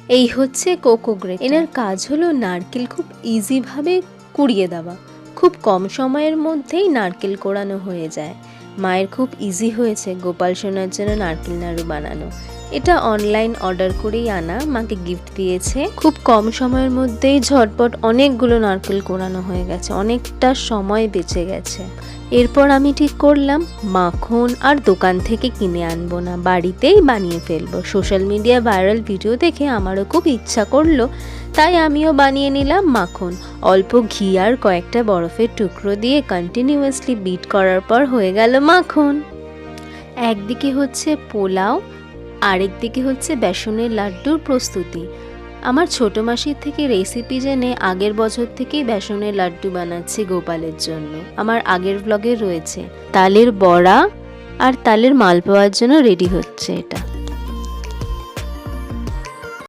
এই হচ্ছে cocoa greater. এনার কাজ হলো নারকেল খুব ইজিভাবে কুড়িয়ে দেওয়া। খুব কম সময়ের মধ্যেই নারকেল কোড়ানো হয়ে যায়। মায়ের খুব ইজি হয়েছে গোপাল সোনার জন্য নারকেল নাড়ু বানানো। এটা অনলাইন অর্ডার করেই আনা, মাকে গিফট দিয়েছে। খুব কম সময়ের মধ্যেই ঝটপট অনেকগুলো নারকেল কোড়ানো হয়ে গেছে, অনেকটা সময় বেঁচে গেছে। এরপর আমি ঠিক করলাম মাখন আর দোকান থেকে কিনে আনবো না, বাড়িতেই বানিয়ে ফেলবো। সোশ্যাল মিডিয়া ভাইরাল ভিডিও দেখে আমারও খুব ইচ্ছা করলো, তাই আমিও বানিয়ে নিলাম মাখন। অল্প ঘি আর কয়েকটা বরফের টুকরো দিয়ে কন্টিনিউয়াসলি বিট করার পর হয়ে গেল মাখন। একদিকে হচ্ছে পোলাও, আরেকদিকে হচ্ছে বেসনের লাড্ডুর প্রস্তুতি। আমার ছোট মাসির থেকে রেসিপি জেনে আগের বছর থেকেই বেসনের লাড্ডু বানাচ্ছি গোপালের জন্য। আমার আগের ব্লগে রয়েছে। তালের বড়া আর তালের মালপোয়ার জন্য রেডি হচ্ছে এটা।